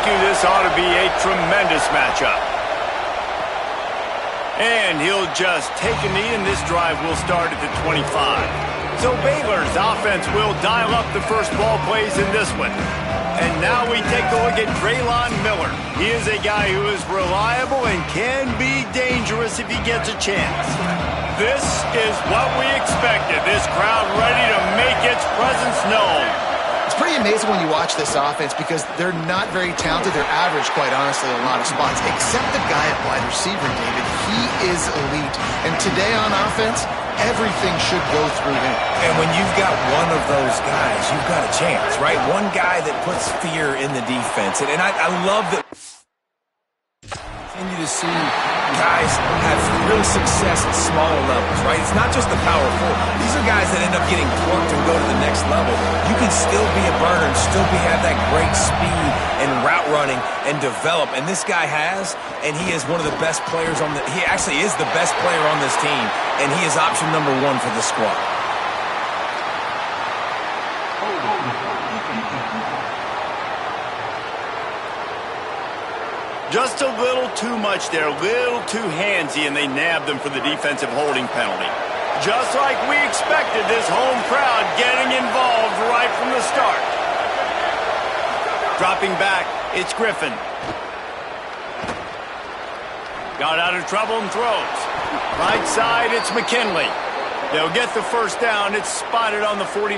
you, this ought to be a tremendous matchup. And he'll just take a knee, and this drive will start at the 25. So Baylor's offense will dial up the first ball plays in this one. And now we take a look at Draylon Miller. He is a guy who is reliable and can be dangerous if he gets a chance. This is what we expected. This crowd ready to make its presence known. It's pretty amazing when you watch this offense because they're not very talented. They're average, quite honestly, in a lot of spots, except the guy at wide receiver, David. He is elite. And today on offense, everything should go through him. And when you've got one of those guys, you've got a chance, right? One guy that puts fear in the defense. And I love that. Continue to see guys have real success at smaller levels, right? It's not just the power forward. These are guys that end up getting torqued and go to the next level. You can still be a burner and still have that great speed and route running and develop. And this guy has, and he is one of the best players on the – he actually is the best player on this team, and he is option number 1 for the squad. Just a little too much there, a little too handsy, and they nabbed them for the defensive holding penalty. Just like we expected, this home crowd getting involved right from the start. Dropping back, it's Griffin. Got out of trouble and throws. Right side, it's McKinley. They'll get the first down. It's spotted on the 49.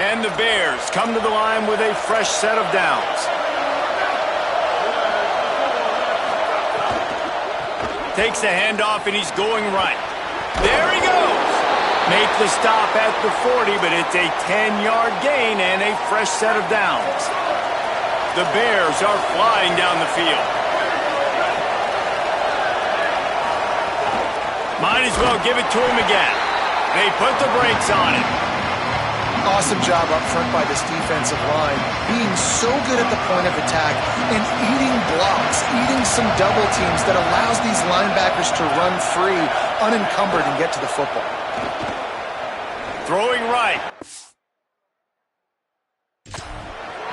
And the Bears come to the line with a fresh set of downs. Takes the handoff, and he's going right. There he goes. Make the stop at the 40, but it's a 10-yard gain and a fresh set of downs. The Bears are flying down the field. Might as well give it to him again. They put the brakes on it. Awesome job up front by this defensive line, being so good at the point of attack and eating blocks, eating some double teams that allows these linebackers to run free, unencumbered, and get to the football. Throwing right.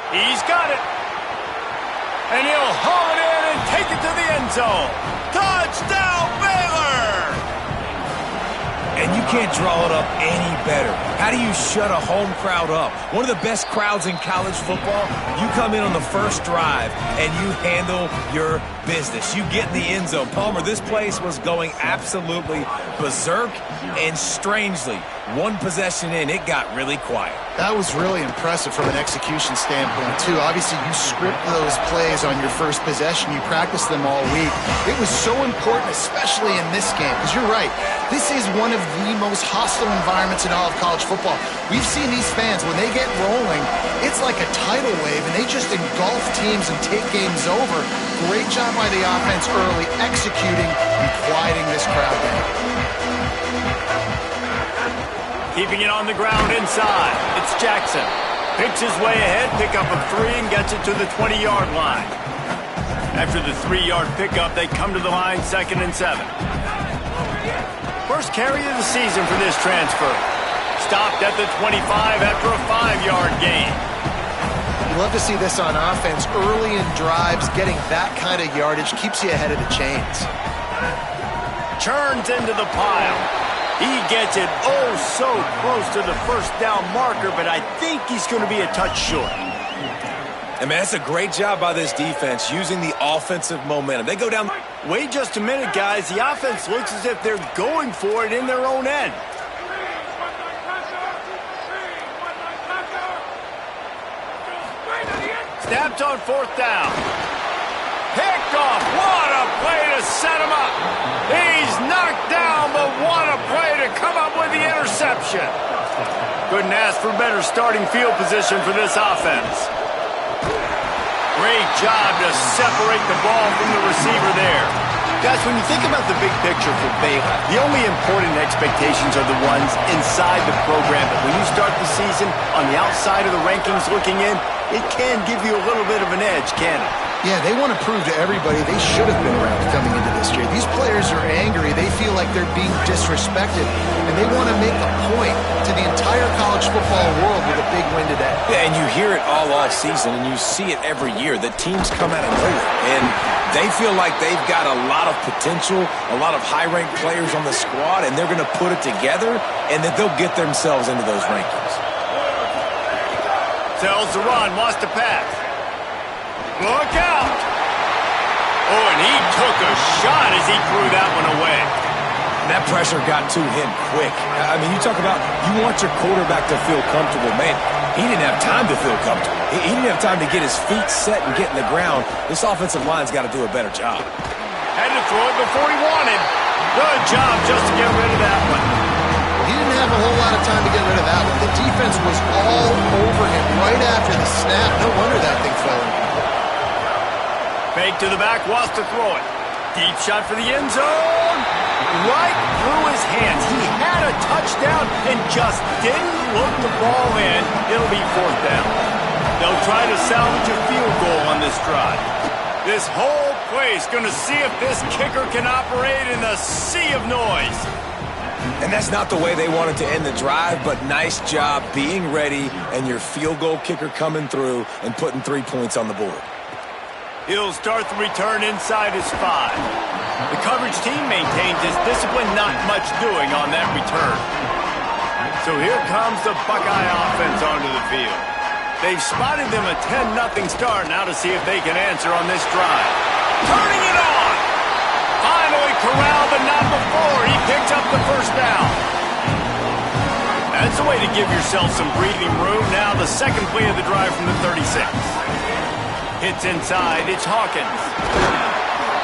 He's got it. And he'll haul it in and take it to the end zone. Touchdown, Baylor! And you can't draw it up any better. How do you shut a home crowd up? One of the best crowds in college football. You come in on the first drive and you handle your business. You get in the end zone. Palmer, this place was going absolutely berserk, and strangely, one possession in, it got really quiet. That was really impressive from an execution standpoint, too. Obviously, you script those plays on your first possession. You practice them all week. It was so important, especially in this game, because you're right. This is one of the most hostile environments in all of college football. We've seen these fans, when they get rolling, it's like a tidal wave, and they just engulf teams and take games over. Great job by the offense early, executing and quieting this crowd down. Keeping it on the ground inside. It's Jackson. Picks his way ahead, pick up a 3, and gets it to the 20-yard line. After the 3-yard pickup, they come to the line 2nd and 7. First carry of the season for this transfer. Stopped at the 25 after a 5-yard gain. You love to see this on offense. Early in drives, getting that kind of yardage keeps you ahead of the chains. Churns into the pile. He gets it oh so close to the first down marker, but I think he's going to be a touch short. I mean, that's a great job by this defense, using the offensive momentum. They go down. Wait just a minute, guys. The offense looks as if they're going for it in their own end. Snapped on 4th down. Picked off. What a play to set him up. He's knocked down, but what a play to come up with the interception. Couldn't ask for better starting field position for this offense. Great job to separate the ball from the receiver there. Guys, when you think about the big picture for Baylor, the only important expectations are the ones inside the program. But when you start the season on the outside of the rankings looking in, it can give you a little bit of an edge, can it? Yeah, they want to prove to everybody they should have been ranked coming into this year. These players are angry. They feel like they're being disrespected, and they want to make a point to the entire college football world with a big win today. Yeah, and you hear it all season, and you see it every year. The teams come out of nowhere, and they feel like they've got a lot of potential, a lot of high-ranked players on the squad, and they're going to put it together, and that they'll get themselves into those rankings. Tells the run, wants to pass. Look out! Oh, and he took a shot as he threw that one away. That pressure got to him quick. I mean, you talk about you want your quarterback to feel comfortable. Man, he didn't have time to feel comfortable. He didn't have time to get his feet set and get in the ground. This offensive line's got to do a better job. Had to throw it before he wanted. Good job just to get rid of that one. He didn't have a whole lot of time to get rid of that one. The defense was all over him right after the snap. No wonder that thing fell in. Fake to the back, wants to throw it. Deep shot for the end zone. Right through his hands. He had a touchdown and just didn't look the ball in. It'll be fourth down. They'll try to salvage a field goal on this drive. This whole place going to see if this kicker can operate in the sea of noise. And that's not the way they wanted to end the drive, but nice job being ready and your field goal kicker coming through and putting 3 points on the board. He'll start the return inside his 5. The coverage team maintains his discipline, not much doing on that return. So here comes the Buckeye offense onto the field. They've spotted them a 10-0 start now to see if they can answer on this drive. Turning it on! Finally corralled, but not before. He picks up the first down. That's the way to give yourself some breathing room. Now the second play of the drive from the 36. Hits inside, it's Hawkins.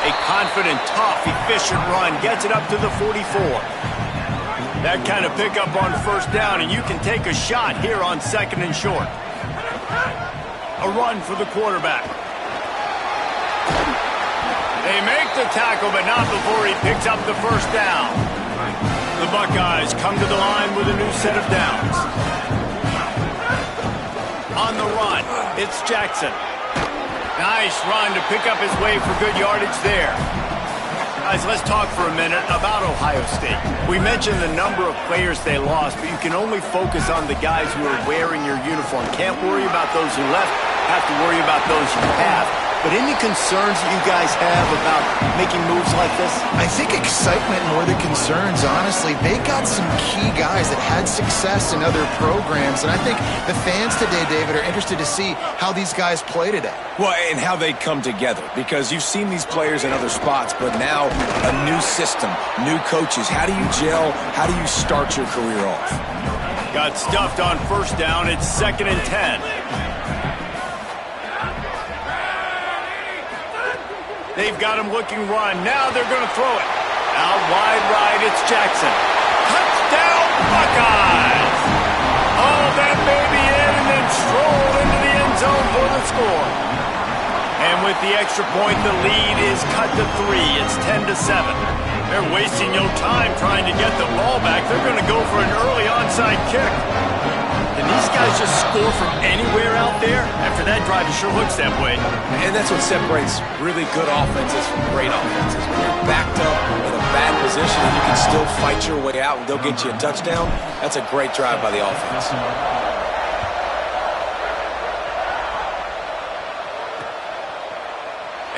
A confident, tough, efficient run gets it up to the 44. That kind of pickup on first down, and you can take a shot here on second and short. A run for the quarterback. They make the tackle, but not before he picks up the first down. The Buckeyes come to the line with a new set of downs. On the run, it's Jackson. Nice run to pick up his way for good yardage there. Guys, let's talk for a minute about Ohio State. We mentioned the number of players they lost, but you can only focus on the guys who are wearing your uniform. Can't worry about those who left, have to worry about those you have. But any concerns that you guys have about making moves like this? I think excitement more than concerns, honestly. They got some key guys that had success in other programs, and I think the fans today, David, are interested to see how these guys play today. Well, and how they come together, because you've seen these players in other spots, but now a new system, new coaches. How do you gel? How do you start your career off? Got stuffed on first down. It's 2nd and 10. They've got him looking run. Now they're going to throw it. Out wide right, it's Jackson. Touchdown, Buckeyes! Oh, that baby in and then strolled into the end zone for the score. And with the extra point, the lead is cut to 3. It's 10-7. They're wasting no time trying to get the ball back. They're going to go for an early onside kick. And these guys just score from anywhere out there? After that drive, it sure looks that way. And that's what separates really good offenses from great offenses. When you're backed up in a bad position and you can still fight your way out and they'll get you a touchdown, that's a great drive by the offense.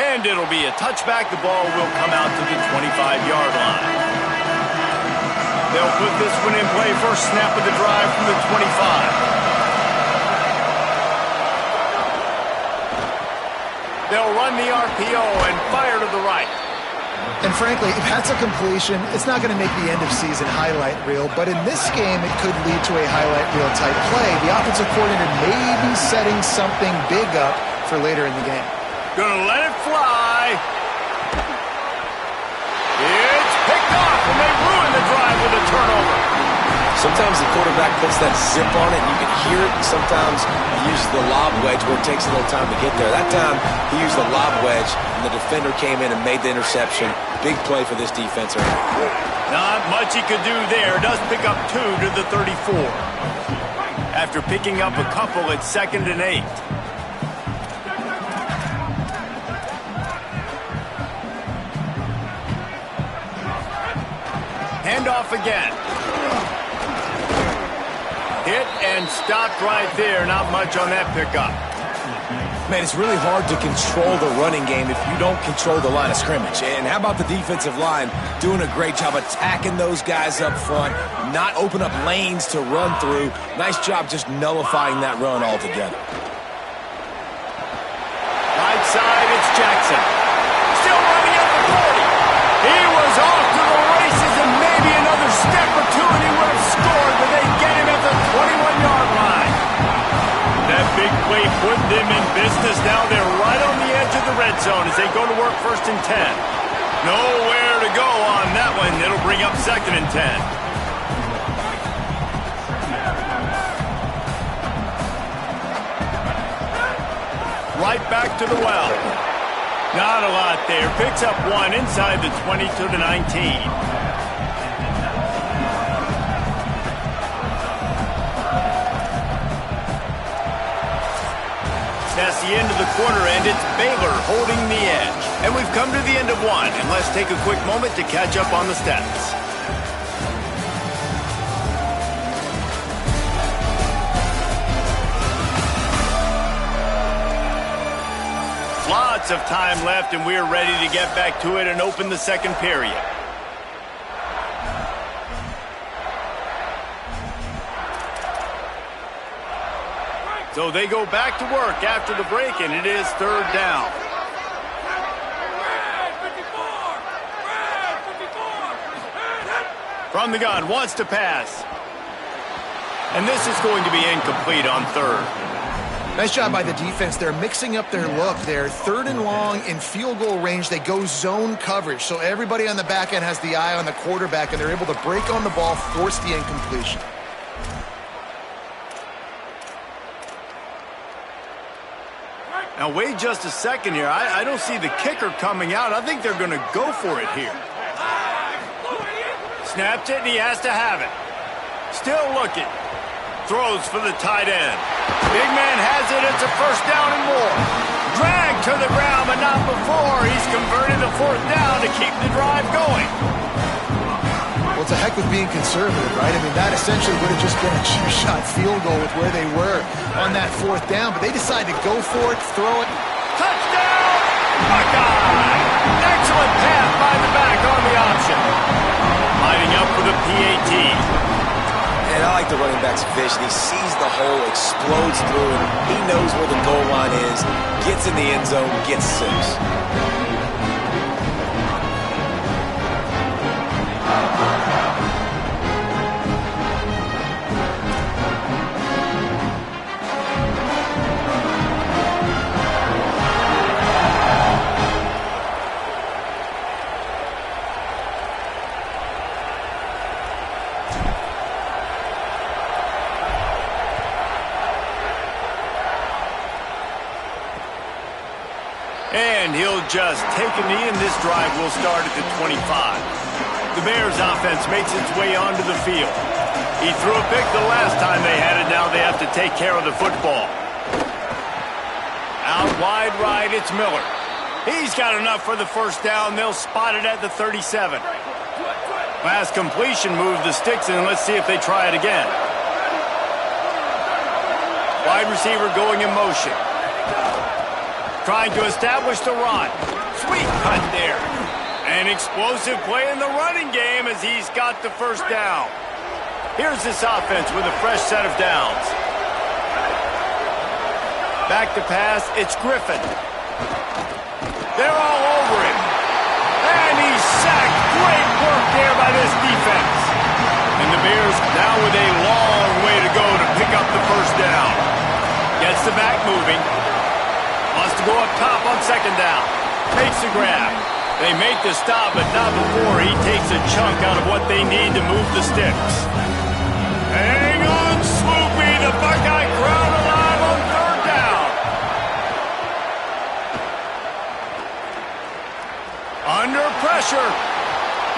And it'll be a touchback. The ball will come out to the 25-yard line. They'll put this one in play. First snap of the drive from the 25. They'll run the RPO and fire to the right. And frankly, if that's a completion, it's not going to make the end-of-season highlight reel. But in this game, it could lead to a highlight reel type play. The offensive coordinator may be setting something big up for later in the game. Gonna let it fly. It's picked off, and they ruin the drive with a turnover. Sometimes the quarterback puts that zip on it, and you can hear it. Sometimes he uses the lob wedge where it takes a little time to get there. That time, he used the lob wedge, and the defender came in and made the interception. Big play for this defense. Not much he could do there. Does pick up 2 to the 34. After picking up a couple, it's 2nd and 8. Handoff again. Hit and stopped right there. Not much on that pickup. Man, it's really hard to control the running game if you don't control the line of scrimmage. And how about the defensive line doing a great job attacking those guys up front, not open up lanes to run through. Nice job just nullifying that run altogether. Right side, it's Jackson. Still running at the 40. He was off to the races, and maybe another step or two and he would have scored, but they get him at the 21-yard line. That big play put them in business. Now they're right on the edge of the red zone as they go to work 1st and 10. Nowhere to go on that one. It'll bring up 2nd and 10. Right back to the well. Not a lot there. Picks up 1 inside the 20 to the 19. That's the end of the quarter, and it's Baylor holding the edge. And we've come to the end of 1, and let's take a quick moment to catch up on the stats. Lots of time left, and we're ready to get back to it and open the 2nd period. So they go back to work after the break, and it is 3rd down. From the gun, wants to pass. And this is going to be incomplete on 3rd. Nice job by the defense. They're mixing up their look. They're 3rd and long in field goal range. They go zone coverage. So everybody on the back end has the eye on the quarterback, and they're able to break on the ball, force the incompletion. Now, wait just a second here. I don't see the kicker coming out. I think they're going to go for it here. Snaps it, and he has to have it. Still looking. Throws for the tight end. Big man has it. It's a 1st down and more. Dragged to the ground, but not before. He's converted the 4th down to keep the drive going. Well, it's a heck of being conservative, right? I mean, that essentially would have just been a cheap-shot field goal with where they were on that 4th down, but they decided to go for it, throw it. Touchdown! Buckeye! Excellent pass by the back on the option. Lining up for the PAT. And I like the running back's vision. He sees the hole, explodes through it. He knows where the goal line is, gets in the end zone, gets 6. And he'll just take a knee, and this drive will start at the 25. The Bears offense makes its way onto the field. He threw a pick the last time they had it. Now they have to take care of the football. Out wide right, it's Miller. He's got enough for the 1st down. They'll spot it at the 37. Last completion moved the sticks in. Let's see if they try it again. Wide receiver going in motion. Trying to establish the run. Sweet cut there. An explosive play in the running game as he's got the 1st down. Here's this offense with a fresh set of downs. Back to pass, it's Griffin. They're all over him. And he's sacked. Great work there by this defense. And the Bears now with a long way to go to pick up the 1st down. Gets the back moving. Wants to go up top on 2nd down. Makes the grab. They make the stop, but not before he takes a chunk out of what they need to move the sticks. Hang on, Swoopy. The Buckeye crowd alive on 3rd down. Under pressure.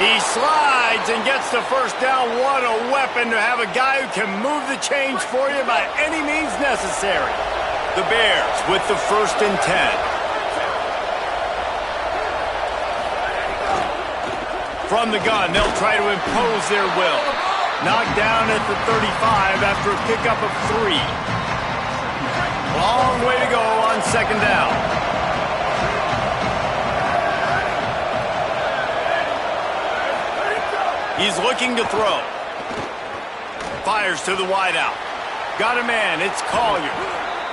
He slides and gets the 1st down. What a weapon to have a guy who can move the chains for you by any means necessary. The Bears with the 1st and 10. From the gun, they'll try to impose their will. Knocked down at the 35 after a pickup of 3. Long way to go on second down. He's looking to throw. Fires to the wideout. Got a man, it's Collier.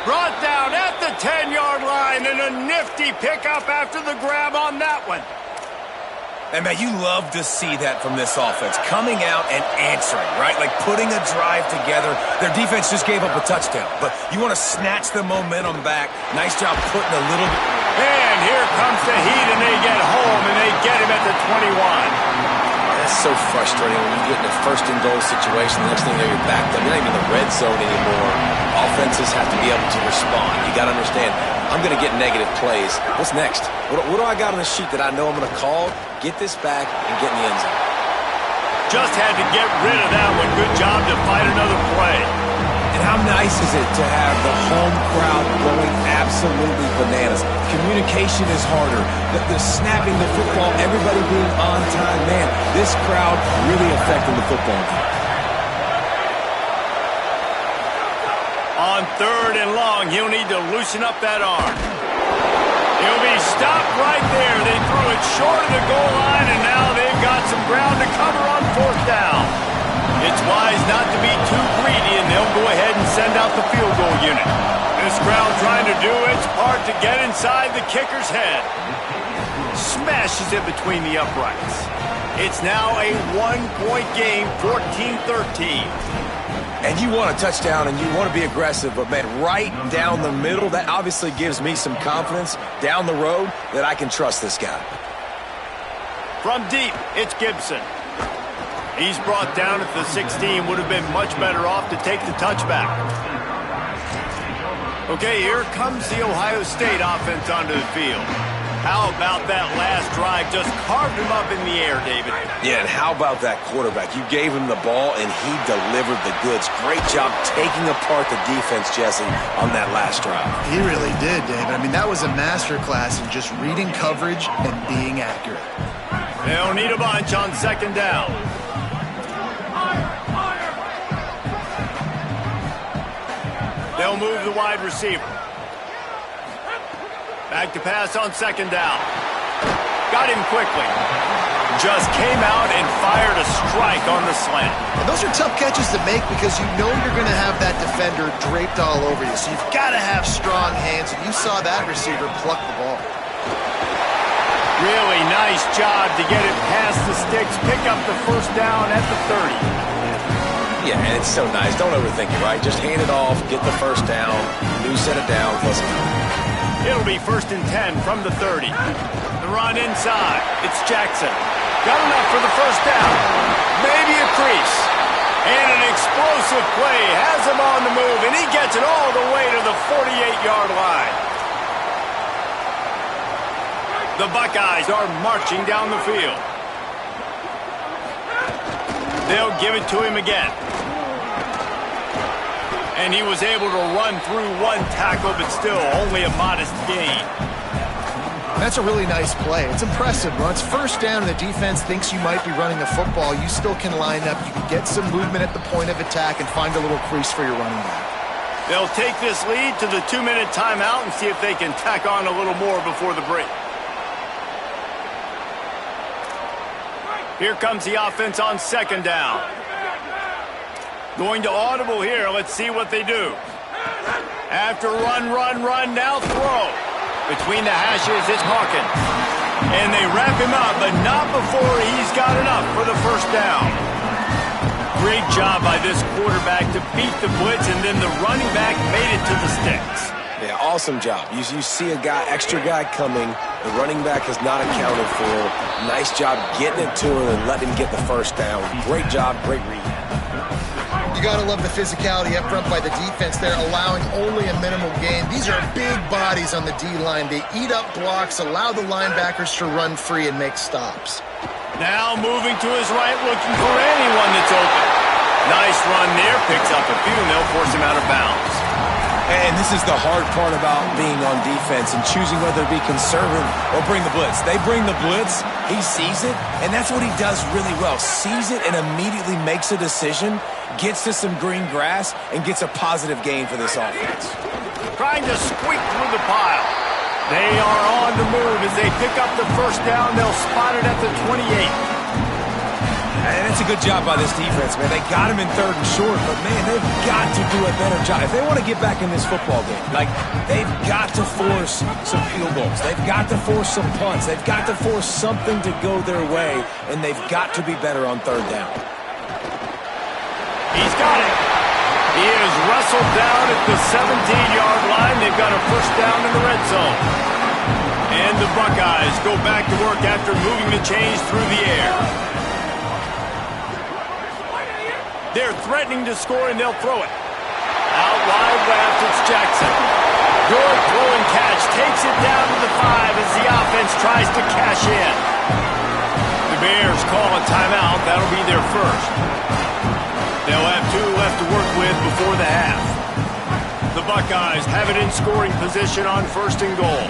Brought down at the 10-yard line, and a nifty pickup after the grab on that one. And, man, you love to see that from this offense. Coming out and answering, right? Like putting a drive together. Their defense just gave up a touchdown. But you want to snatch the momentum back. Nice job putting a little bit. And here comes the heat, and they get home, and they get him at the 21. That's so frustrating when you get in a first-and-goal situation. The next thing you know, you're backed up. You're not even in the red zone anymore. Offenses have to be able to respond. You got to understand, I'm going to get negative plays. What's next? What do I got on the sheet that I know I'm going to call, get this back, and get in the end zone? Just had to get rid of that one. Good job to fight another play. And how nice is it to have the home crowd going absolutely bananas? Communication is harder. The snapping the football, everybody being on time. Man, this crowd really affecting the football game. On 3rd and long, he'll need to loosen up that arm. He'll be stopped right there. They threw it short of the goal line, and now they've got some ground to cover on 4th down. It's wise not to be too greedy, and they'll go ahead and send out the field goal unit. This crowd trying to do its part to get inside the kicker's head. Smashes it between the uprights. It's now a 1-point game, 14-13. And you want a touchdown and you want to be aggressive, but, man, right down the middle, that obviously gives me some confidence down the road that I can trust this guy. From deep, it's Gibson. He's brought down at the 16. Would have been much better off to take the touchback. Okay, here comes the Ohio State offense onto the field. How about that last drive? Just carved him up in the air, David. Yeah, and how about that quarterback? You gave him the ball, and he delivered the goods. Great job taking apart the defense, Jesse, on that last drive. He really did, David. I mean, that was a masterclass in just reading coverage and being accurate. They'll need a bunch on 2nd down. They'll move the wide receiver. Back to pass on 2nd down. Got him quickly. Just came out and fired a strike on the slant. And those are tough catches to make because you know you're going to have that defender draped all over you. So you've got to have strong hands. And you saw that receiver pluck the ball. Really nice job to get it past the sticks. Pick up the 1st down at the 30. Yeah, and it's so nice. Don't overthink it, right? Just hand it off, get the 1st down, new set of downs, let's go. It'll be 1st and 10 from the 30. The run inside. It's Jackson. Got enough for the 1st down. Maybe a crease. And an explosive play has him on the move, and he gets it all the way to the 48-yard line. The Buckeyes are marching down the field. They'll give it to him again. And he was able to run through 1 tackle, but still only a modest gain. That's a really nice play. It's impressive. When it's 1st down and the defense thinks you might be running the football, you still can line up. You can get some movement at the point of attack and find a little crease for your running back. They'll take this lead to the 2-minute timeout and see if they can tack on a little more before the break. Here comes the offense on 2nd down. Going to audible here. Let's see what they do. After run, now throw. Between the hashes, it's Hawkins. And they wrap him up, but not before he's got enough for the 1st down. Great job by this quarterback to beat the blitz, and then the running back made it to the sticks. Yeah, awesome job. You see a extra guy coming. The running back is not accounted for. Nice job getting it to him and letting him get the 1st down. Great job, great read. You got to love the physicality up front by the defense there, allowing only a minimal gain. These are big bodies on the D-line. They eat up blocks, allow the linebackers to run free and make stops. Now moving to his right, looking for anyone that's open. Nice run there, picks up a few, and they'll force him out of bounds. And this is the hard part about being on defense and choosing whether to be conservative or bring the blitz. They bring the blitz, He sees it, and that's what he does really well. Sees it and immediately makes a decision, gets to some green grass, and gets a positive gain for this offense. Trying to squeak through the pile. They are on the move as they pick up the first down. They'll spot it at the 28. And it's a good job by this defense, man. They got him in 3rd and short, but, man, they've got to do a better job. If they want to get back in this football game, they've got to force some field goals. They've got to force some punts. They've got to force something to go their way, and they've got to be better on 3rd down. He's got it. He is wrestled down at the 17-yard line. They've got a first down in the red zone. And the Buckeyes go back to work after moving the chains through the air. They're threatening to score, and they'll throw it. Out wide left, it's Jackson. Good throw and catch. Takes it down to the 5 as the offense tries to cash in. The Bears call a timeout. That'll be their first. They'll have 2 left to work with before the half. The Buckeyes have it in scoring position on 1st and goal.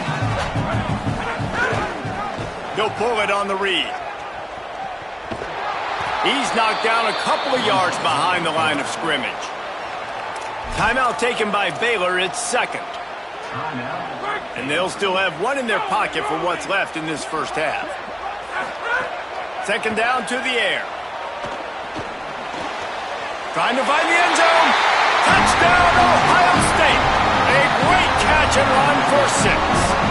They'll pull it on the read. He's knocked down a couple of yards behind the line of scrimmage. Timeout taken by Baylor. It's 2nd. And they'll still have 1 in their pocket for what's left in this first half. 2nd down to the air. Trying to find the end zone. Touchdown, Ohio State. A great catch and run for 6.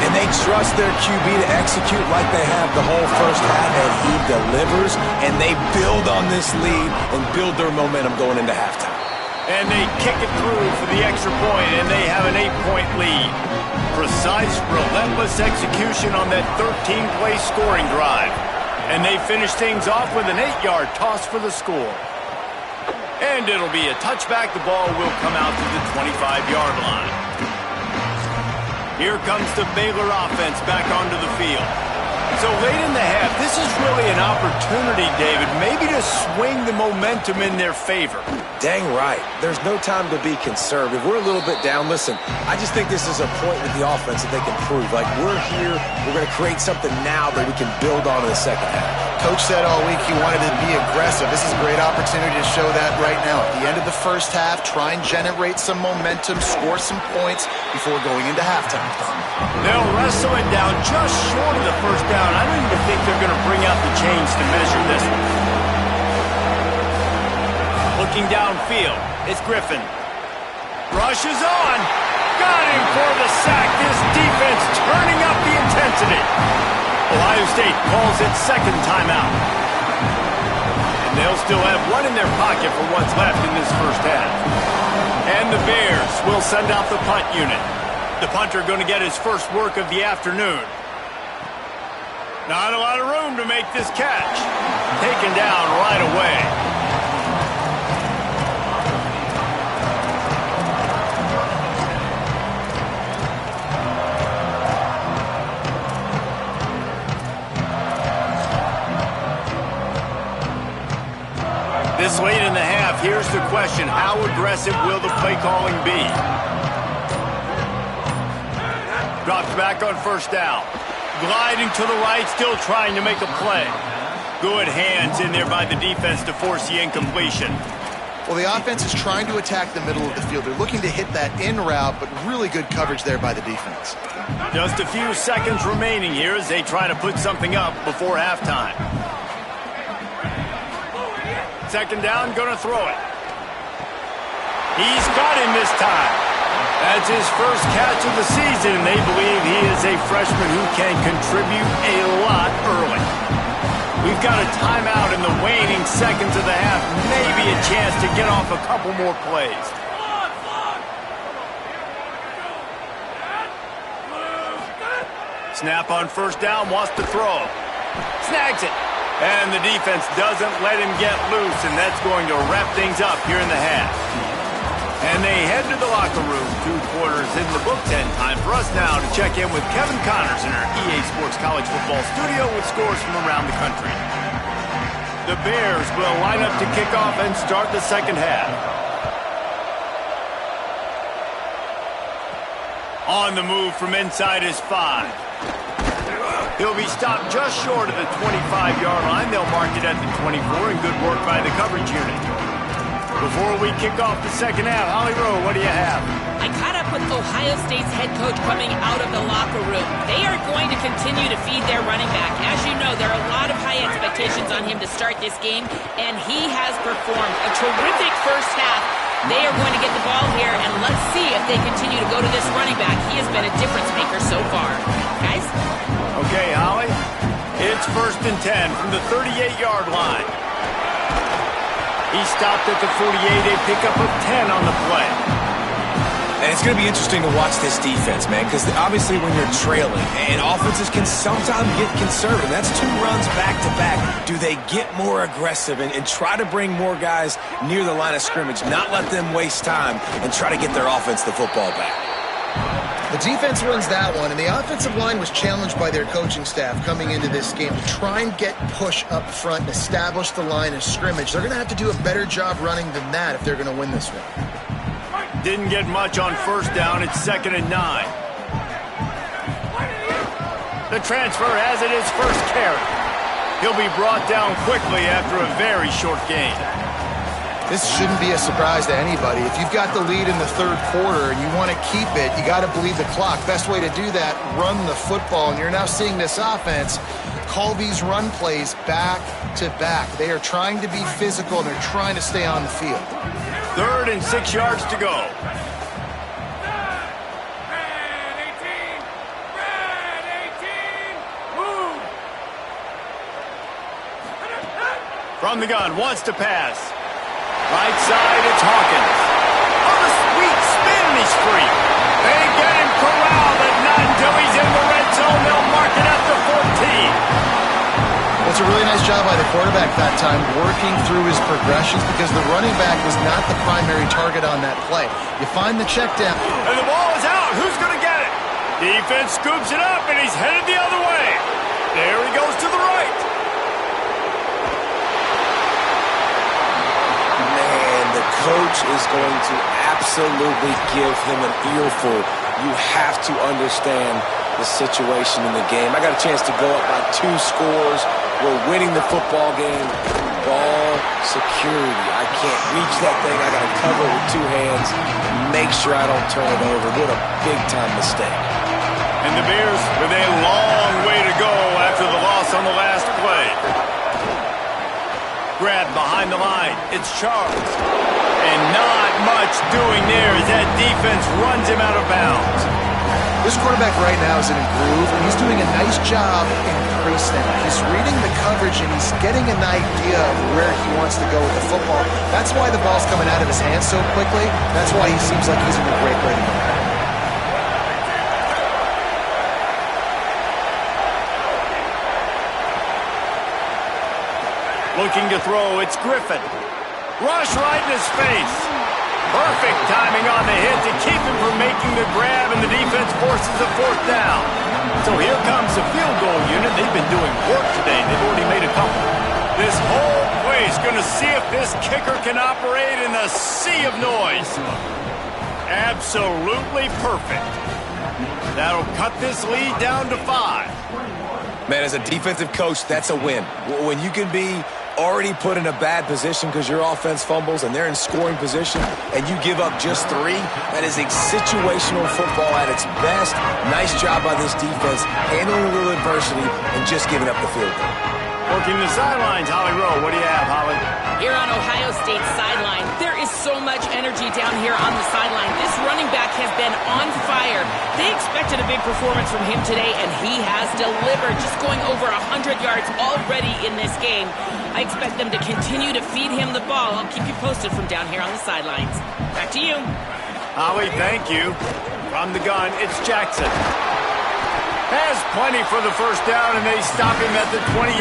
And they trust their QB to execute like they have the whole first half, and he delivers, and they build on this lead and build their momentum going into halftime. And they kick it through for the extra point, and they have an 8-point lead. Precise, relentless execution on that 13-play scoring drive. And they finish things off with an 8-yard toss for the score. And it'll be a touchback. The ball will come out to the 25-yard line. Here comes the Baylor offense back onto the field. So late in the half, this is really an opportunity, David, maybe to swing the momentum in their favor. Dang right. There's no time to be conservative. We're a little bit down. Listen, I just think this is a point with the offense that they can prove. We're here. We're going to create something now that we can build on in the second half. Coach said all week he wanted to be aggressive. This is a great opportunity to show that right now. At the end of the first half, try and generate some momentum, score some points before going into halftime. They'll wrestle it down just short of the first down. I don't even think they're going to bring out the chains to measure this one. Looking downfield, it's Griffin. Rush is on. Got him for the sack. This defense turning up the intensity. Ohio State calls its 2nd timeout. And they'll still have 1 in their pocket for what's left in this first half. And the Bears will send out the punt unit. The punter going to get his first work of the afternoon. Not a lot of room to make this catch. Taken down right away. This late in the half, here's the question. How aggressive will the play calling be? Drops back on 1st down. Gliding to the right, still trying to make a play. Good hands in there by the defense to force the incompletion. Well, the offense is trying to attack the middle of the field. They're looking to hit that in route, but really good coverage there by the defense. Just a few seconds remaining here as they try to put something up before halftime. 2nd down, going to throw it. He's got him this time. That's his first catch of the season, and they believe he is a freshman who can contribute a lot early. We've got a timeout in the waning seconds of the half. Maybe a chance to get off a couple more plays. Snap on 1st down, wants to throw. Snags it. And the defense doesn't let him get loose, and that's going to wrap things up here in the half. And they head to the locker room. 2 quarters in the books, and time for us now to check in with Kevin Connors in our EA Sports College Football studio with scores from around the country. The Bears will line up to kick off and start the second half. On the move from inside is 5. He'll be stopped just short of the 25-yard line. They'll mark it at the 24, and good work by the coverage unit. Before we kick off the second half, Holly Rowe, what do you have? I caught up with Ohio State's head coach coming out of the locker room. They are going to continue to feed their running back. As you know, there are a lot of high expectations on him to start this game, and he has performed a terrific first half. They are going to get the ball here, and let's see if they continue to go to this running back. He has been a difference maker so far. Guys? Okay, Holly. It's 1st and 10 from the 38-yard line. He stopped at the 48, a pickup of 10 on the play. And it's going to be interesting to watch this defense, man, because obviously when you're trailing, and offenses can sometimes get conservative. That's 2 runs back-to-back. Do they get more aggressive and try to bring more guys near the line of scrimmage, not let them waste time, and try to get their offense the football back? The defense wins that one, and the offensive line was challenged by their coaching staff coming into this game to try and get push up front and establish the line of scrimmage. They're going to have to do a better job running than that if they're going to win this one. Didn't get much on first down. It's 2nd and 9. The transfer has it his first carry. He'll be brought down quickly after a very short gain. This shouldn't be a surprise to anybody. If you've got the lead in the 3rd quarter and you want to keep it, you got to bleed the clock. Best way to do that, run the football. And you're now seeing this offense call these run plays back to back. They are trying to be physical, and they're trying to stay on the field. 3rd and 6 yards to go. From the gun, wants to pass. Right side, it's Hawkins. On a sweet spin, he's free. They get him corralled, but not until he's in the red zone. They'll mark it up to 14. It's a really nice job by the quarterback that time, working through his progressions, because the running back was not the primary target on that play. You find the check down. And the ball is out. Who's going to get it? Defense scoops it up, and he's headed the other way. There he goes to the right. Coach is going to absolutely give him an earful. You have to understand the situation in the game. I got a chance to go up by 2 scores. We're winning the football game. Ball security. I can't reach that thing. I got to cover it with 2 hands. Make sure I don't turn it over. What a big-time mistake. And the Bears with a long way to go after the loss on the last play. Grab behind the line. It's Charles. And not much doing there as that defense runs him out of bounds. This quarterback right now is in a groove, and he's doing a nice job in pre-snap. He's reading the coverage, and he's getting an idea of where he wants to go with the football. That's why the ball's coming out of his hands so quickly. That's why he seems like he's in a great way to go. Looking to throw, it's Griffin. Rush right in his face. Perfect timing on the hit to keep him from making the grab, and the defense forces a 4th down. So here comes the field goal unit. They've been doing work today. They've already made a couple. This whole play is going to see if this kicker can operate in a sea of noise. Absolutely perfect. That'll cut this lead down to 5. Man, as a defensive coach, that's a win. When you can be already put in a bad position because your offense fumbles and they're in scoring position and you give up just 3, that is a situational football at its best. Nice job by this defense, handling a little adversity and just giving up the field goal. Working the sidelines, Holly Rowe. What do you have, Holly? Here on Ohio State's sideline, there is so much energy down here on the sideline. This running back has been on fire. They expected a big performance from him today, and he has delivered, just going over 100 yards already in this game. I expect them to continue to feed him the ball. I'll keep you posted from down here on the sidelines. Back to you. Holly, thank you. From the gun, it's Jackson. Has plenty for the first down, and they stop him at the 28.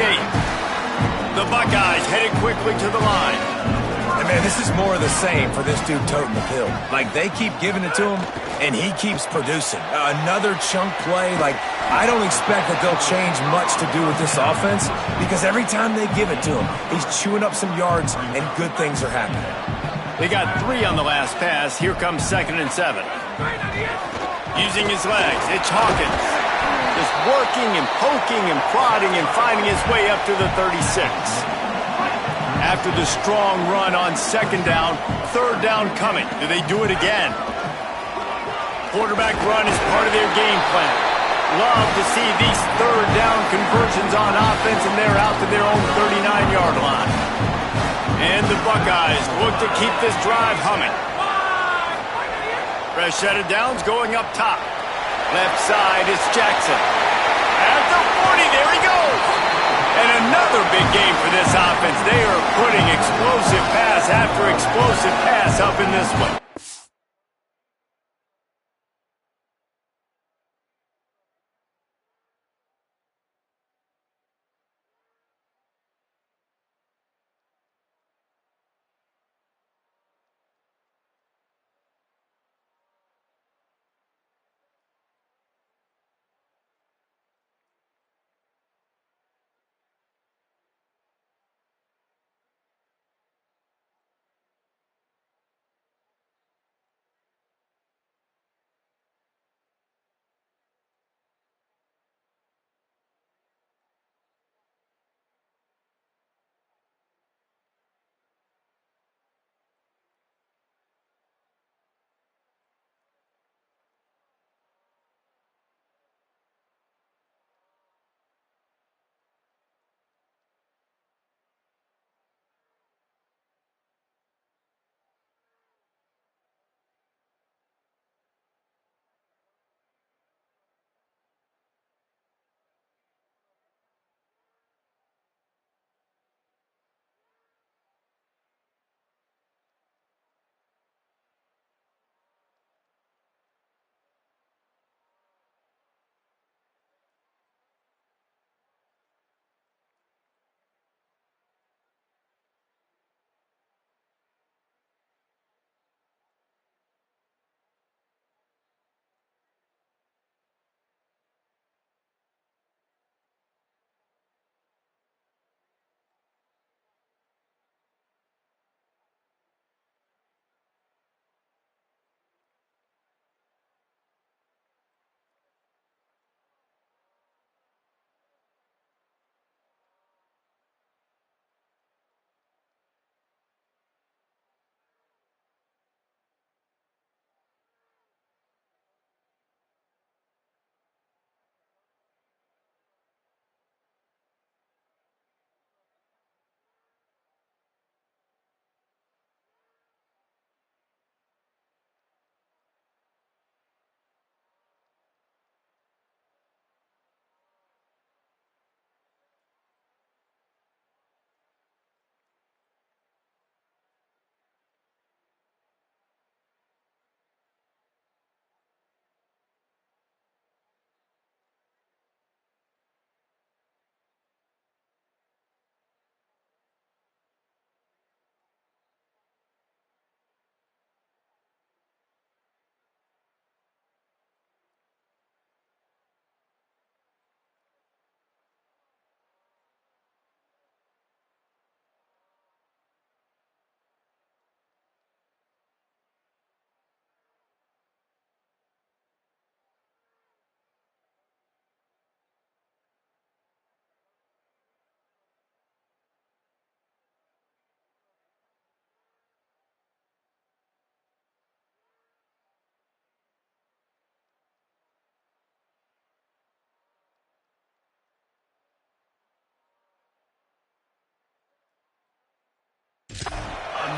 The Buckeyes headed quickly to the line. And man, this is more of the same for this dude toting the pill. Like, they keep giving it to him, and he keeps producing. Another chunk play. Like, I don't expect that they'll change much to do with this offense, because every time they give it to him, he's chewing up some yards, and good things are happening. They got 3 on the last pass. Here comes 2nd and 7. Using his legs, it's Hawkins. Just working and poking and prodding and finding his way up to the 36. After the strong run on second down, third down coming. Do they do it again? Quarterback run is part of their game plan. Love to see these third down conversions on offense, and they're out to their own 39-yard line. And the Buckeyes look to keep this drive humming. Fresh set of downs going up top. Left side is Jackson. At the 40, there he goes. And another big game for this offense. They are putting explosive pass after explosive pass up in this one.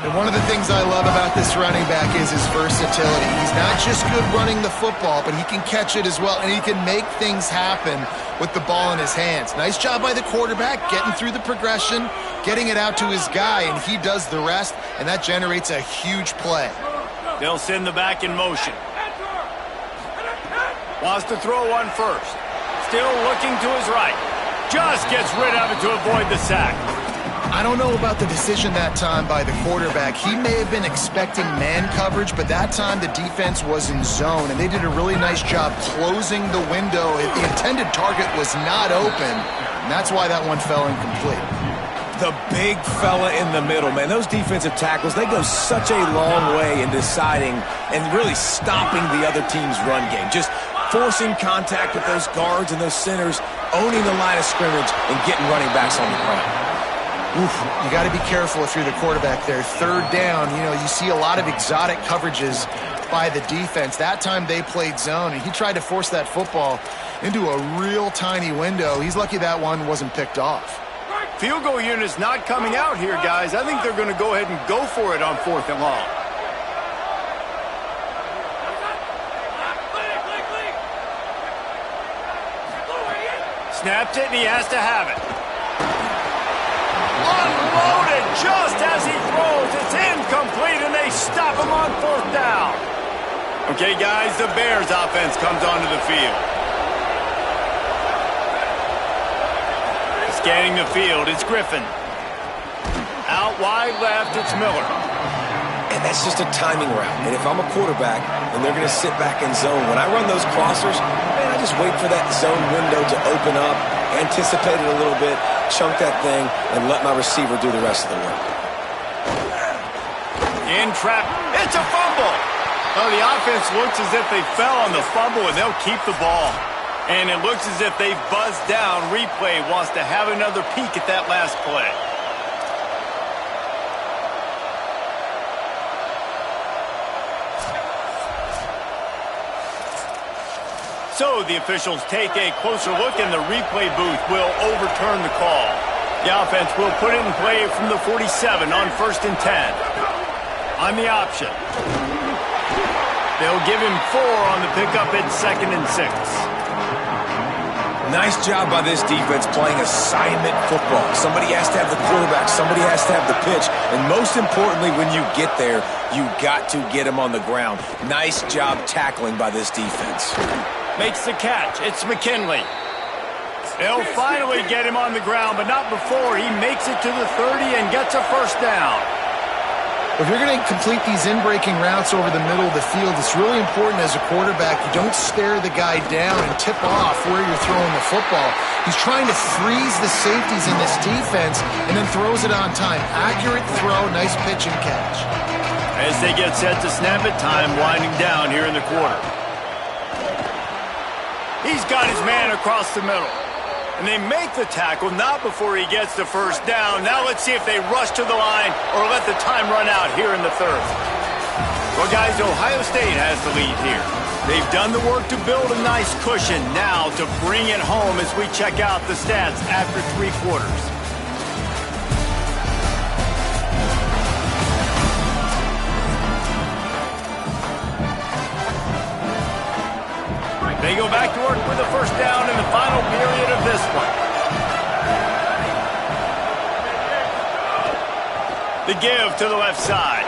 And one of the things I love about this running back is his versatility. He's not just good running the football, but he can catch it as well, and he can make things happen with the ball in his hands. Nice job by the quarterback, getting through the progression, getting it out to his guy, and he does the rest, and that generates a huge play. They'll send the back in motion. Wants to throw one first. Still looking to his right. Just gets rid of it to avoid the sack. I don't know about the decision that time by the quarterback. He may have been expecting man coverage, but that time the defense was in zone, and they did a really nice job closing the window. The intended target was not open, and that's why that one fell incomplete. The big fella in the middle, man. Those defensive tackles, they go such a long way in deciding and really stopping the other team's run game. Just forcing contact with those guards and those centers, owning the line of scrimmage, and getting running backs on the ground. Oof, you got to be careful if you're the quarterback there. Third down, you see a lot of exotic coverages by the defense. That time they played zone, and he tried to force that football into a real tiny window. He's lucky that one wasn't picked off. Field goal unit's not coming out here, guys. I think they're going to go ahead and go for it on 4th and long. Snapped it, and he has to have it. Unloaded just as he throws. It's incomplete, and they stop him on 4th down. Okay, guys, the Bears offense comes onto the field. Scanning the field, it's Griffin. Out wide left, it's Miller. And that's just a timing route. And if I'm a quarterback and they're going to sit back in zone, when I run those crossers, man, I just wait for that zone window to open up, anticipate it a little bit, chunk that thing, and let my receiver do the rest of the work. In trap, it's a fumble. Oh, the offense looks as if they fell on the fumble, and they'll keep the ball. And it looks as if they've buzzed down. Replay wants to have another peek at that last play. So the officials take a closer look, and the replay booth will overturn the call. The offense will put it in play from the 47 on 1st and 10. On the option. They'll give him 4 on the pickup at 2nd and 6. Nice job by this defense playing assignment football. Somebody has to have the quarterback. Somebody has to have the pitch. And most importantly, when you get there, you got to get him on the ground. Nice job tackling by this defense. Makes the catch. It's McKinley. They'll finally get him on the ground, but not before he makes it to the 30 and gets a 1st down. If you're going to complete these in-breaking routes over the middle of the field, it's really important as a quarterback you don't stare the guy down and tip off where you're throwing the football. He's trying to freeze the safeties in this defense and then throws it on time. Accurate throw, nice pitch and catch. As they get set to snap it, time winding down here in the quarter. He's got his man across the middle. And they make the tackle, not before he gets the 1st down. Now let's see if they rush to the line or let the time run out here in the 3rd. Well, guys, Ohio State has the lead here. They've done the work to build a nice cushion. Now to bring it home as we check out the stats after 3 quarters. They go back to work with the 1st down in the final period of this one. The give to the left side.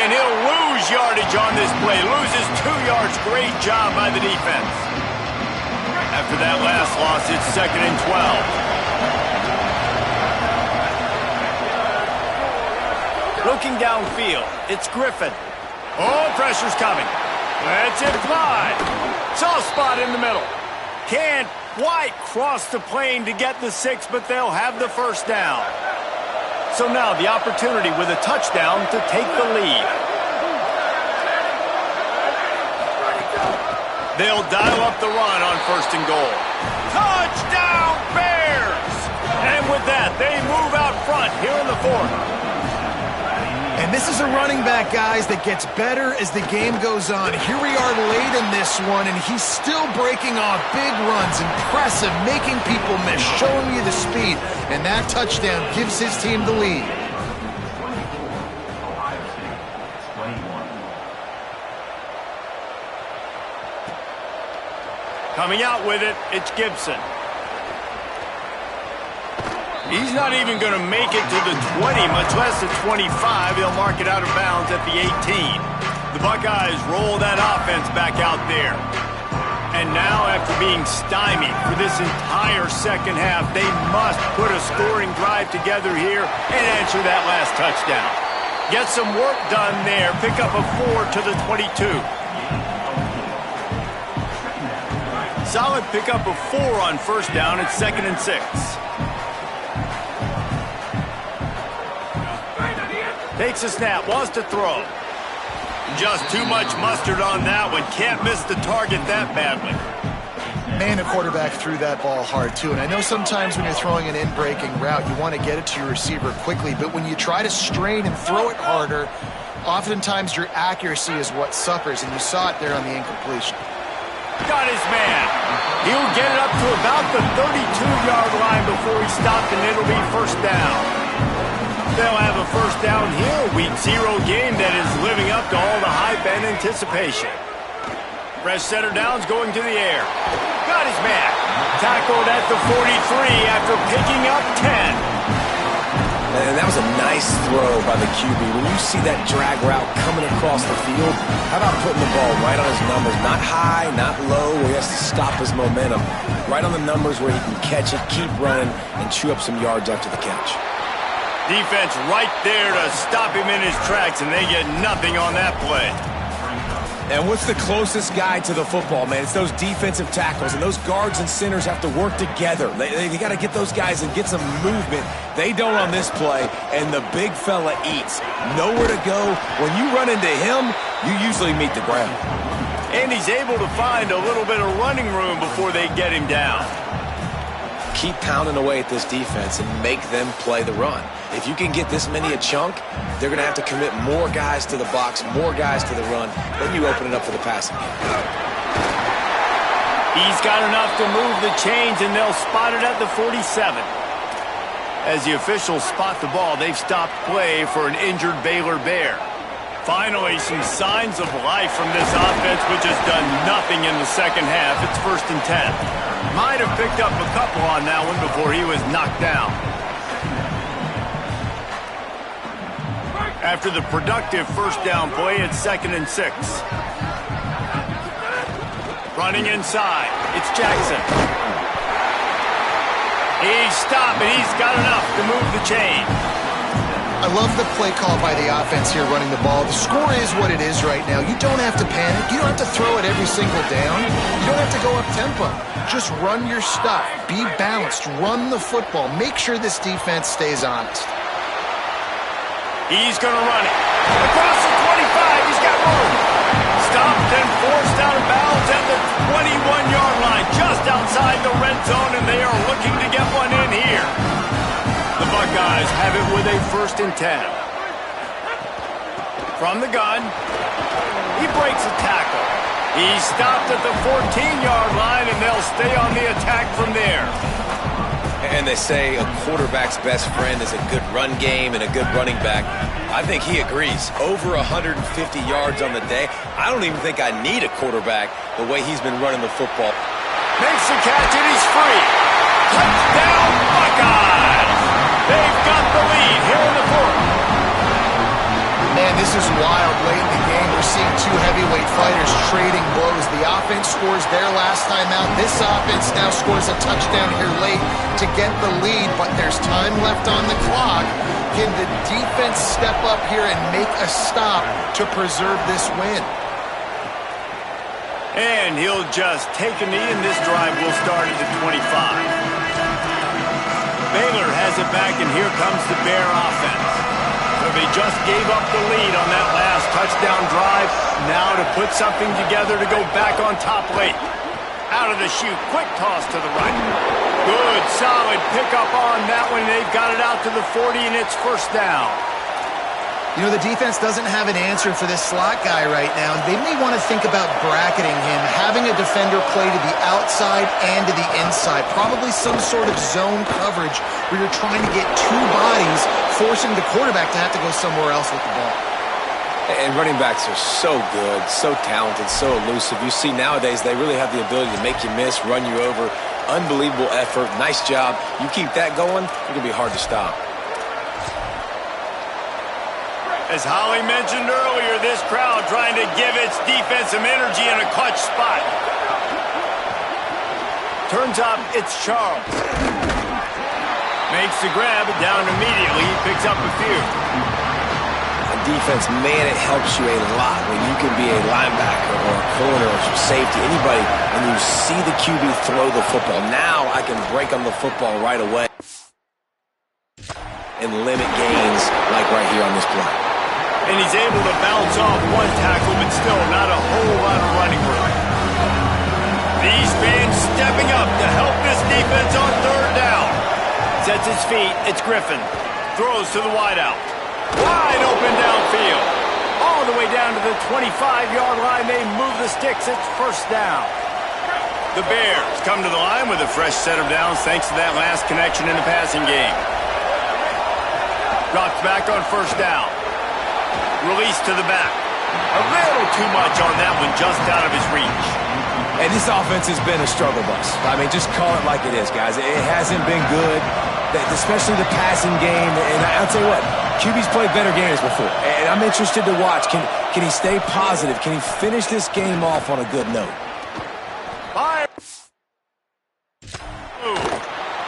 And he'll lose yardage on this play. Loses 2 yards. Great job by the defense. After that last loss, it's 2nd and 12. Looking downfield, it's Griffin. Oh, pressure's coming. Lets it fly. Soft spot in the middle. Can't quite cross the plane to get the 6, but they'll have the 1st down. So now the opportunity with a touchdown to take the lead. They'll dial up the run on 1st and goal. Touchdown, Bears! And with that, they move out front here in the 4th. And this is a running back, guys, that gets better as the game goes on. Here we are late in this one, and he's still breaking off big runs. Impressive, making people miss, showing you the speed. And that touchdown gives his team the lead. Coming out with it, it's Gibson. He's not even going to make it to the 20, much less the 25. They'll mark it out of bounds at the 18. The Buckeyes roll that offense back out there. And now, after being stymied for this entire 2nd half, they must put a scoring drive together here and answer that last touchdown. Get some work done there. Pick up a 4 to the 22. Solid pickup of 4 on 1st down at 2nd and 6. Takes a snap, wants to throw. just too much mustard on that one. Can't miss the target that badly. Man, the quarterback threw that ball hard, too. And I know sometimes when you're throwing an in-breaking route, you want to get it to your receiver quickly. But when you try to strain and throw it harder, oftentimes your accuracy is what suffers. And you saw it there on the incompletion. Got his man. He'll get it up to about the 32-yard line before he stopped, and it'll be first down. They'll have a first down here. Week 0 game that is living up to all the hype and anticipation. Fresh center downs going to the air. Got his man. Tackled at the 43 after picking up 10. And that was a nice throw by the QB. When you see that drag route coming across the field, how about putting the ball right on his numbers? Not high, not low, where he has to stop his momentum. Right on the numbers where he can catch it, keep running, and chew up some yards after the catch. Defense right there to stop him in his tracks, and they get nothing on that play. And what's the closest guy to the football, man? It's those defensive tackles, and those guards and centers have to work together. They got to get those guys and get some movement. They don't on this play, and the big fella eats. Nowhere to go. When you run into him, you usually meet the ground. And he's able to find a little bit of running room before they get him down. Keep pounding away at this defense and make them play the run. If you can get this many a chunk, they're going to have to commit more guys to the box, more guys to the run. Then you open it up for the passing game. He's got enough to move the chains, and they'll spot it at the 47. As the officials spot the ball, they've stopped play for an injured Baylor Bear. Finally, some signs of life from this offense, which has done nothing in the second half. It's 1st and 10. Might have picked up a couple on that one before he was knocked down. After the productive first down play, it's 2nd and 6. Running inside, it's Jackson. He's stopped, and he's got enough to move the chain. I love the play call by the offense here running the ball. The score is what it is right now. You don't have to panic. You don't have to throw it every single down. You don't have to go up-tempo. Just run your stuff. Be balanced. Run the football. Make sure this defense stays honest. He's going to run it. Across the 25, he's got room. Stopped and forced out of bounds at the 21-yard line, just outside the red zone, and they are looking to get one in here. The Buckeyes have it with a 1st and 10. From the gun, he breaks a tackle. He's stopped at the 14-yard line, and they'll stay on the attack from there. And they say a quarterback's best friend is a good run game and a good running back. I think he agrees. Over 150 yards on the day. I don't even think I need a quarterback the way he's been running the football. Makes the catch, and he's free. Touchdown, Buckeyes! They've got the lead here in the 4th. Man, this is wild. Late in the game, we're seeing two heavyweight fighters trading blows. The offense scores their last time out. This offense now scores a touchdown here late to get the lead, but there's time left on the clock. Can the defense step up here and make a stop to preserve this win? And he'll just take a knee, and this drive will start at the 25. Baylor has it back, and here comes the Bear offense. So they just gave up the lead on that last touchdown drive. Now to put something together to go back on top late. Out of the chute, quick toss to the right. Good, solid pickup on that one. They've got it out to the 40, and it's 1st down. You know, the defense doesn't have an answer for this slot guy right now. They may want to think about bracketing him, having a defender play to the outside and to the inside. Probably some sort of zone coverage where you're trying to get two bodies, forcing the quarterback to have to go somewhere else with the ball. And running backs are so good, so talented, so elusive. You see nowadays they really have the ability to make you miss, run you over. Unbelievable effort. Nice job. You keep that going, it's going to be hard to stop. As Holly mentioned earlier, this crowd trying to give its defense some energy in a clutch spot. Turns up, it's Charles. Makes the grab, down immediately, he picks up a few. Defense, man, it helps you a lot when you can be a linebacker or a corner or safety, anybody, and you see the QB throw the football. Now I can break on the football right away and limit gains like right here on this play. And he's able to bounce off one tackle, but still not a whole lot of running room. These fans stepping up to help this defense on third down. Sets his feet. It's Griffin. Throws to the wideout. Wide open downfield. All the way down to the 25-yard line. They move the sticks. It's first down. The Bears come to the line with a fresh set of downs thanks to that last connection in the passing game. Drops back on first down. Release to the back. A little too much on that one, just out of his reach. And this offense has been a struggle bus. I mean, just call it like it is, guys. It hasn't been good, especially the passing game. And I'll tell you what, QB's played better games before. And I'm interested to watch. Can he stay positive? Can he finish this game off on a good note? Fire.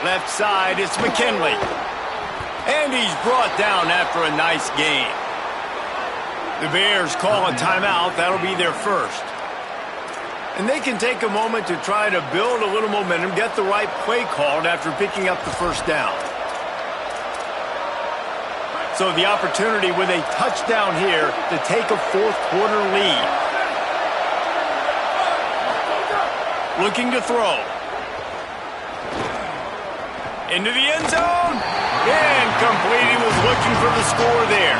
Left side, it's McKinley. And he's brought down after a nice game. The Bears call a timeout. That'll be their first. And they can take a moment to try to build a little momentum, get the right play called after picking up the first down. So the opportunity with a touchdown here to take a fourth-quarter lead. Looking to throw. Into the end zone. Incomplete. He was looking for the score there.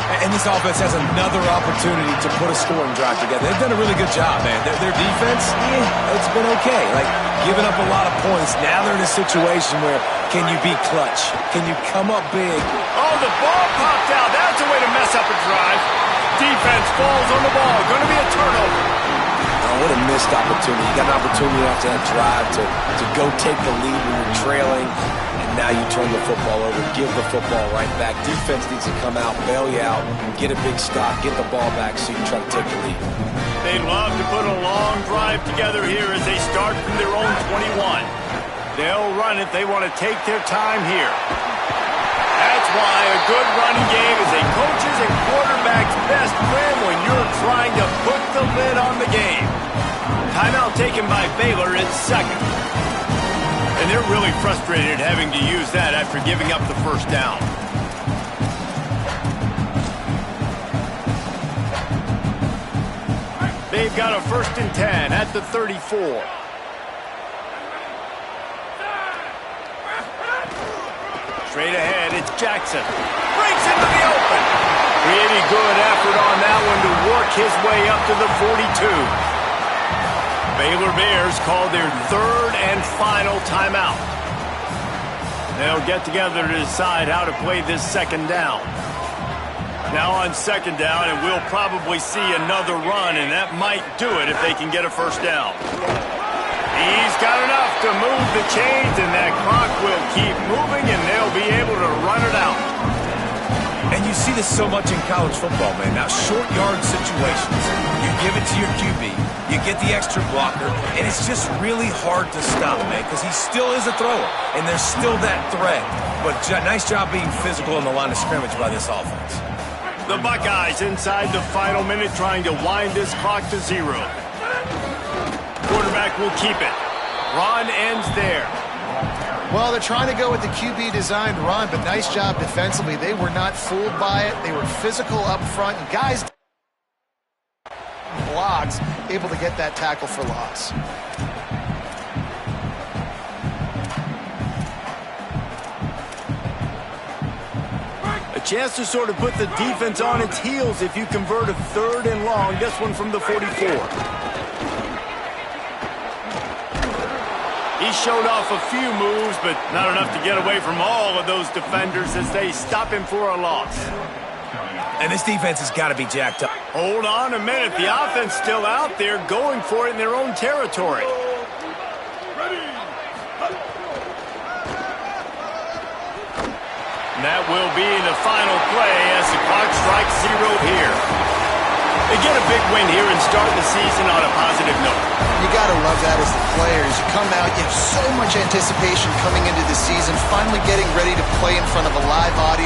And this offense has another opportunity to put a scoring drive together. They've done a really good job, man. Their defense, it's been okay. Like, giving up a lot of points. Now they're in a situation where can you be clutch? Can you come up big? Oh, the ball popped out. That's a way to mess up a drive. Defense falls on the ball. Going to be a turnover. Oh, what a missed opportunity. You got an opportunity after that drive to go take the lead when you're trailing. Now you turn the football over, give the football right back. Defense needs to come out, bail you out, get a big stop, get the ball back so you can try to take the lead. They'd love to put a long drive together here as they start from their own 21. They'll run it. They want to take their time here. That's why a good running game is a coach's and quarterback's best friend when you're trying to put the lid on the game. Timeout taken by Baylor. It's second. And they're really frustrated having to use that after giving up the first down. They've got a 1st and 10 at the 34. Straight ahead, it's Jackson. Breaks into the open. Pretty good effort on that one to work his way up to the 42. Baylor Bears call their 3rd and final timeout. They'll get together to decide how to play this second down. Now on second down, and we'll probably see another run, and that might do it if they can get a first down. He's got enough to move the chains, and that clock will keep moving, and they'll be able to run it out. And you see this so much in college football, man. Now, short yard situations, you give it to your QB, you get the extra blocker, and it's just really hard to stop, man, because he still is a thrower, and there's still that threat. But nice job being physical in the line of scrimmage by this offense. The Buckeyes inside the final minute trying to wind this clock to 0. Quarterback will keep it. Run ends there. Well, they're trying to go with the QB-designed run, but nice job defensively. They were not fooled by it. They were physical up front, and guys blocks able to get that tackle for loss. A chance to sort of put the defense on its heels if you convert a 3rd and long. This one from the 44. He showed off a few moves, but not enough to get away from all of those defenders as they stop him for a loss. And this defense has got to be jacked up. Hold on a minute. The offense still out there going for it in their own territory. And that will be the final play as the clock strikes 0 here. They get a big win here and start the season on a positive note. You got to love that as the players. You come out, you have so much anticipation coming into the season, finally getting ready to play in front of a live audience.